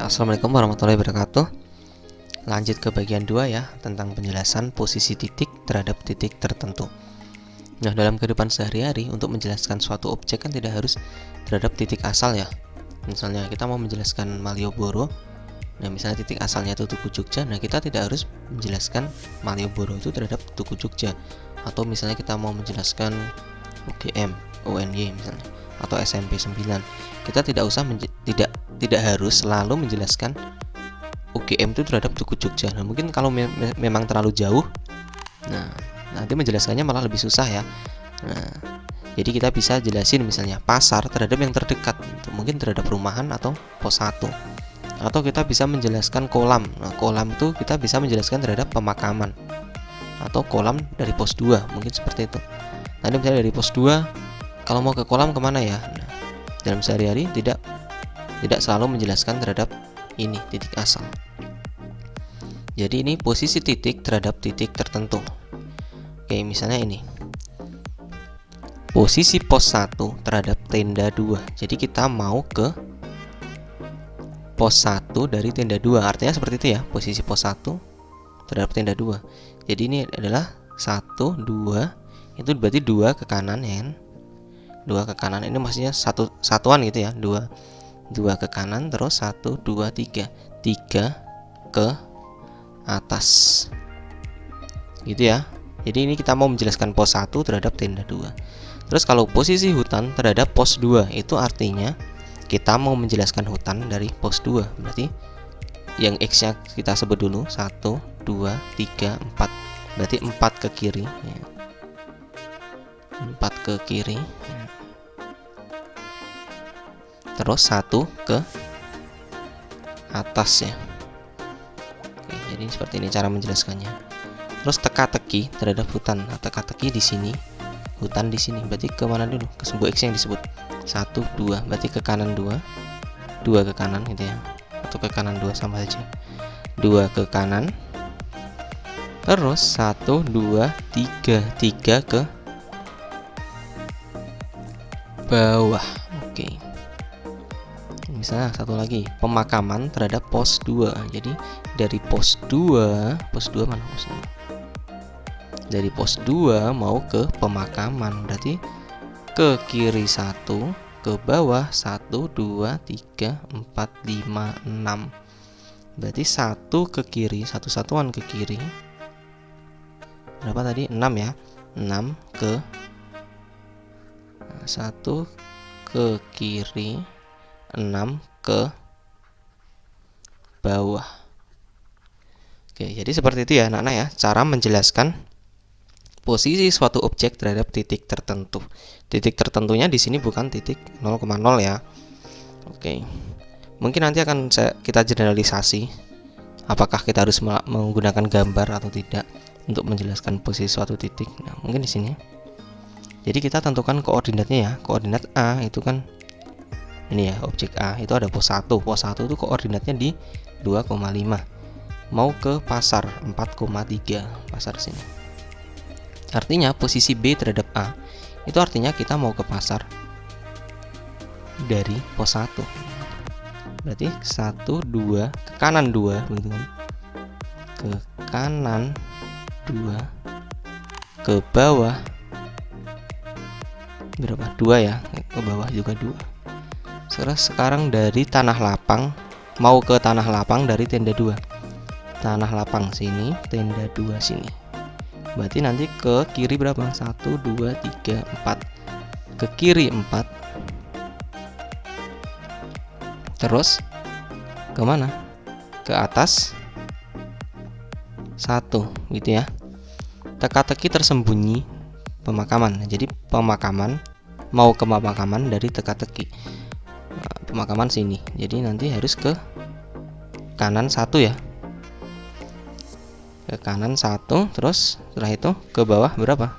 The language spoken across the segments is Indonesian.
Assalamualaikum warahmatullahi wabarakatuh. Lanjut ke bagian 2 ya, tentang penjelasan posisi titik terhadap titik tertentu. Nah, dalam kehidupan sehari-hari untuk menjelaskan suatu objek kan tidak harus terhadap titik asal ya. Misalnya kita mau menjelaskan Malioboro, nah misalnya titik asalnya itu Tugu Jogja, nah kita tidak harus menjelaskan Malioboro itu terhadap Tugu Jogja. Atau misalnya kita mau menjelaskan UGM, UNY misalnya, atau SMP 9, kita tidak usah tidak harus selalu menjelaskan UGM itu terhadap Tugu Jogja. Nah, mungkin kalau memang terlalu jauh, nah nanti menjelaskannya malah lebih susah ya. Nah, jadi kita bisa jelasin misalnya pasar terhadap yang terdekat, mungkin terhadap rumahan atau pos 1. Atau kita bisa menjelaskan kolam. Nah, kolam itu kita bisa menjelaskan terhadap pemakaman. Atau kolam dari pos 2, mungkin seperti itu. Nanti misalnya dari pos 2, kalau mau ke kolam kemana ya? Nah, dalam sehari-hari tidak selalu menjelaskan terhadap ini titik asal. Jadi ini posisi titik terhadap titik tertentu. Oke, misalnya ini posisi pos 1 terhadap tenda 2. Jadi kita mau ke pos 1 dari tenda 2. Artinya seperti itu ya, posisi pos 1 terhadap tenda 2. Jadi ini adalah 1, 2, itu berarti 2 ke kanan ya. 2 ke kanan ini maksudnya satuan gitu ya. 2 ke kanan, terus 1, 2, 3 ke atas gitu ya. Jadi ini kita mau menjelaskan pos 1 terhadap tenda 2. Terus kalau posisi hutan terhadap pos 2, itu artinya kita mau menjelaskan hutan dari pos 2. Berarti yang X nya kita sebut dulu 1, 2, 3, 4. Berarti 4 ke kiri ya. 4 ke kiri ya. Terus 1 ke atas ya. Oke, jadi seperti ini cara menjelaskannya. Terus teka-teki terhadap hutan. Nah, teka-teki di sini, hutan di sini. Berarti ke mana dulu? Ke sebuah X yang disebut 1, 2. Berarti ke kanan 2. 2 ke kanan gitu ya. Atau ke kanan 2 sama saja. 2 ke kanan. Terus 1, 2, 3. 3 ke bawah. Oke. Misalnya satu lagi, pemakaman terhadap pos 2. Jadi dari pos 2 mana pos 2? Dari pos 2 mau ke pemakaman, berarti ke kiri 1, ke bawah 1, 2, 3, 4, 5, 6. Berarti 1 ke kiri, satu satuan ke kiri. Berapa tadi? 6 ya. 6 ke 1 ke kiri, 6 ke bawah. Oke, jadi seperti itu ya anak-anak ya, cara menjelaskan posisi suatu objek terhadap titik tertentu. Titik tertentunya di sini bukan titik 0,0 ya. Oke. Mungkin nanti akan kita generalisasi apakah kita harus menggunakan gambar atau tidak untuk menjelaskan posisi suatu titik. Nah, mungkin di sini. Jadi kita tentukan koordinatnya ya. Koordinat A itu kan ini ya, objek A itu ada pos 1. Pos 1 itu koordinatnya di 2,5. Mau ke pasar 4,3. Pasar sini. Artinya posisi B terhadap A itu artinya kita mau ke pasar dari pos 1. Berarti 1, 2 ke kanan 2 begitu kan. Ke kanan 2 ke bawah berapa? 2 ya. Ke bawah juga 2. Sekarang dari tanah lapang mau ke tanah lapang dari tenda 2. Tanah lapang sini, tenda 2 sini. Berarti nanti ke kiri berapa? 1, 2, 3, 4. Ke kiri 4. Terus ke mana? Ke atas 1 gitu ya. Teka-teki tersembunyi pemakaman. Jadi pemakaman mau ke pemakaman dari teka-teki. Pemakaman sini. Jadi nanti harus ke kanan 1 ya. Ke kanan 1, terus setelah itu ke bawah berapa?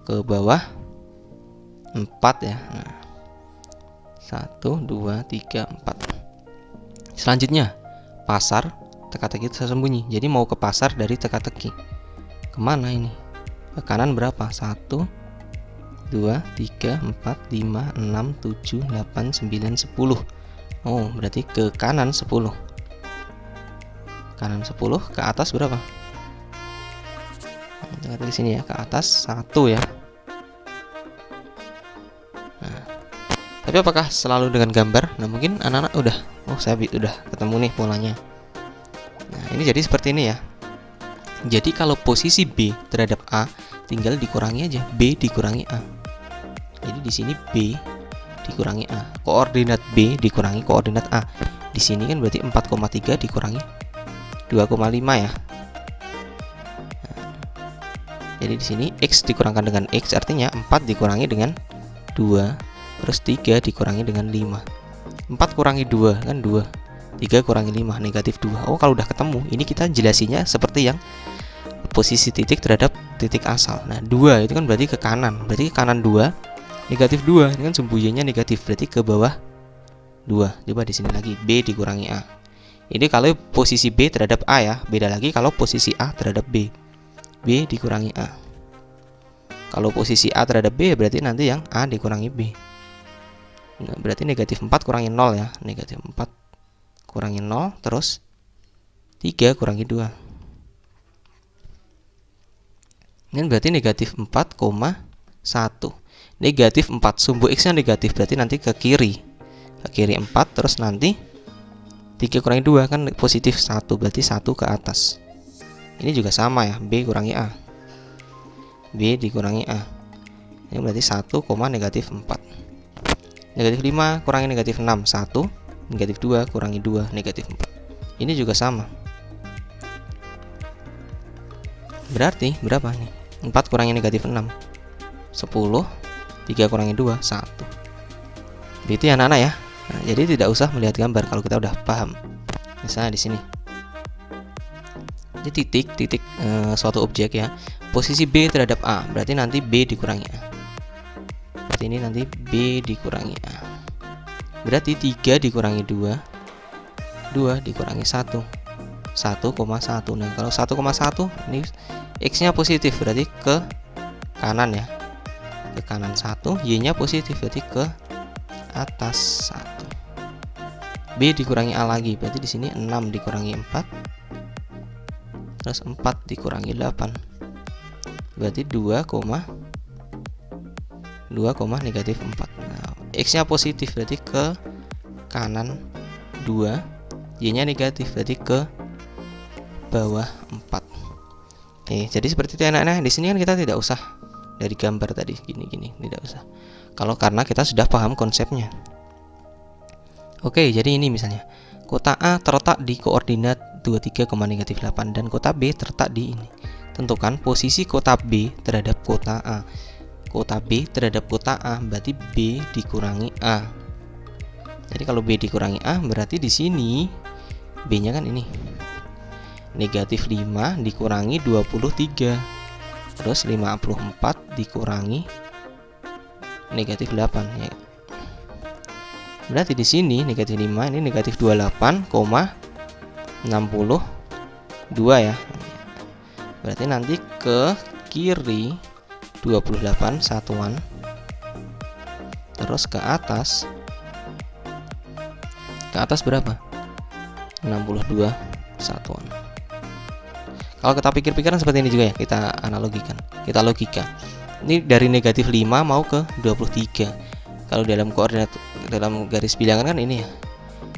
Ke bawah 4 ya. Nah, 1, 2, 3, 4. Selanjutnya pasar teka-teki tersembunyi. Jadi mau ke pasar dari teka-teki. Kemana ini? Ke kanan berapa? 1, 2, 3, 4, 5, 6, 7, 8, 9, 10. Oh, berarti ke kanan 10. Kanan 10, ke atas berapa? Kita lihat di sini ya, ke atas 1 ya. Nah, tapi apakah selalu dengan gambar? Nah, mungkin anak-anak saya udah ketemu nih polanya. Nah, ini jadi seperti ini ya. Jadi kalau posisi B terhadap A, tinggal dikurangi aja, B dikurangi A. Jadi di sini B dikurangi A, koordinat B dikurangi koordinat A. Di sini kan berarti 4,3 dikurangi 2,5 ya. Nah, jadi di sini X dikurangkan dengan X, artinya 4 dikurangi dengan 2, terus 3 dikurangi dengan 5. 4 kurangi 2 kan 2, 3 kurangi 5 negatif 2. Oh, kalau udah ketemu, ini kita jelasinya seperti yang posisi titik terhadap titik asal. Nah, 2 itu kan berarti ke kanan, berarti ke kanan 2, negatif 2, ini kan sumbu Y-nya negatif, berarti ke bawah 2. Coba di sini lagi, B dikurangi A. Ini kalau posisi B terhadap A ya, beda lagi kalau posisi A terhadap B. B dikurangi A. Kalau posisi A terhadap B berarti nanti yang A dikurangi B. Nah, berarti negatif 4 kurangi 0 ya, negatif 4 kurangi 0, terus 3 kurangi 2. Ini berarti negatif 4,1. Negatif 4, sumbu X nya negatif, berarti nanti ke kiri. Ke kiri 4, terus nanti 3 kurangi 2 kan positif 1, berarti 1 ke atas. Ini juga sama ya, B kurangi A. B dikurangi A. Ini berarti 1, negatif 4. Negatif 5 kurangi negatif 6, 1. Negatif 2 kurangi 2, negatif 4. Ini juga sama. Berarti berapa nih? 4 kurangi negatif 6, 10. 3 kurangi 2, 1. Itu ya anak-anak ya. Nah, jadi tidak usah melihat gambar kalau kita udah paham. Misalnya di sini. Ini titik suatu objek ya. Posisi B terhadap A, berarti nanti B dikurangi A. Berarti ini nanti B dikurangi A. Berarti 3 dikurangi 2, 2 dikurangi 1, 1,1. Nah, kalau 1,1 ini X-nya positif, berarti ke kanan ya. Ke kanan 1, Y-nya positif, berarti ke atas 1. B dikurangi A lagi, berarti di sini 6 dikurangi 4, terus 4 dikurangi 8, berarti 2, negatif 4. Nah, X-nya positif, berarti ke kanan 2, Y-nya negatif, berarti ke bawah 4. Oke, jadi seperti itu anak-anak. Di sini kan kita tidak usah dari gambar tadi gini-gini, tidak usah. Kalau karena kita sudah paham konsepnya. Oke, jadi ini misalnya kota A terletak di koordinat 23, negatif 8 dan kota B terletak di ini. Tentukan posisi kota B terhadap kota A. Kota B terhadap kota A berarti B dikurangi A. Jadi kalau B dikurangi A berarti di sini B-nya kan ini. Negatif 5 dikurangi 23. Terus 54 dikurangi negatif 8 ya. Berarti di sini negatif 5 ini negatif 28,62 ya. Berarti nanti ke kiri 28 satuan. Terus ke atas berapa? 62 satuan. Kalau kita pikir-pikiran seperti ini juga ya, kita analogikan, kita logika. Ini dari negatif 5 mau ke 23. Kalau dalam koordinat, dalam garis bilangan kan ini ya,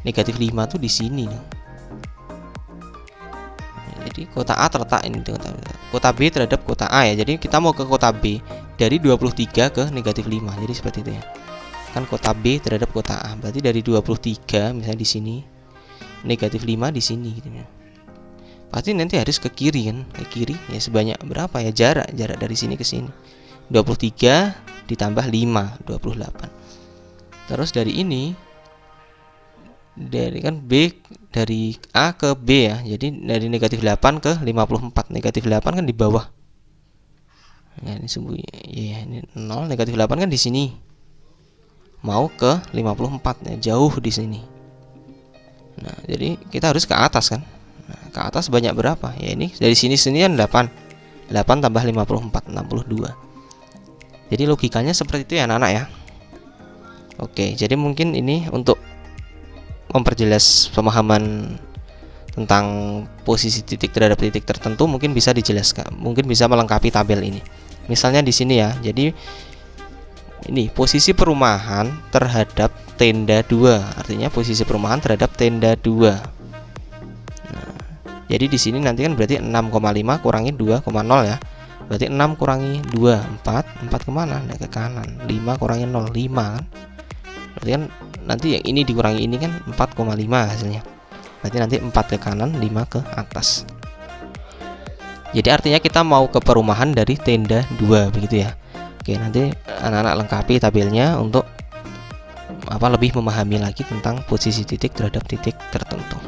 negatif 5 tuh di sini. Jadi kota A terletak ini, kota B terhadap kota A ya. Jadi kita mau ke kota B dari 23 ke negatif 5. Jadi seperti itu ya. Kan kota B terhadap kota A, berarti dari 23 misalnya di sini, negatif 5 di sini gitu ya. Pasti nanti harus ke kiri kan, ke kiri ya, sebanyak berapa ya jarak dari sini ke sini. 23 ditambah 5, 28. Terus dari ini, dari kan B dari A ke B ya, jadi dari negatif 8 ke 54. Negatif 8 kan di bawah ya, ini sumbu ya, ini 0. Negatif 8 kan di sini, mau ke 54 ya, jauh di sini. Nah, jadi kita harus ke atas kan. Nah, ke atas banyak berapa ya, ini dari sini kan 8 tambah 54, 62. Jadi logikanya seperti itu ya anak-anak ya. Oke, jadi mungkin ini untuk memperjelas pemahaman tentang posisi titik terhadap titik tertentu, mungkin bisa dijelaskan, mungkin bisa melengkapi tabel ini. Misalnya di sini ya, jadi ini posisi perumahan terhadap tenda 2, artinya posisi perumahan terhadap tenda 2. Nah, jadi di sini nanti kan berarti 6,5 kurangi 2,0 ya. Berarti 6 kurangi 2, 4 kemana? Nah, ke kanan. 5 kurangi 0, 5 kan. Berarti kan nanti yang ini dikurangi ini kan 4,5 hasilnya. Berarti nanti 4 ke kanan, 5 ke atas. Jadi artinya kita mau ke perumahan dari tenda 2 begitu ya. Oke, nanti anak-anak lengkapi tabelnya untuk lebih memahami lagi tentang posisi titik terhadap titik tertentu.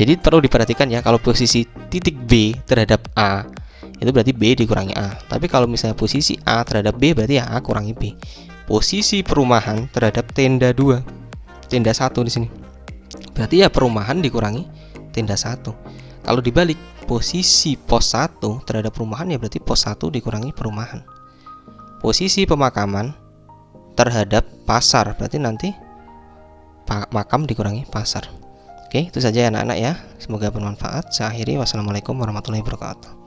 Jadi perlu diperhatikan ya, kalau posisi titik B terhadap A itu berarti B dikurangi A. Tapi kalau misalnya posisi A terhadap B berarti ya A kurangi B. Posisi perumahan terhadap tenda 2, tenda 1 di sini. Berarti ya perumahan dikurangi tenda 1. Kalau dibalik, posisi pos 1 terhadap perumahan ya berarti pos 1 dikurangi perumahan. Posisi pemakaman terhadap pasar berarti nanti makam dikurangi pasar. Oke, itu saja ya anak-anak ya. Semoga bermanfaat. Saya akhiri. Wassalamualaikum warahmatullahi wabarakatuh.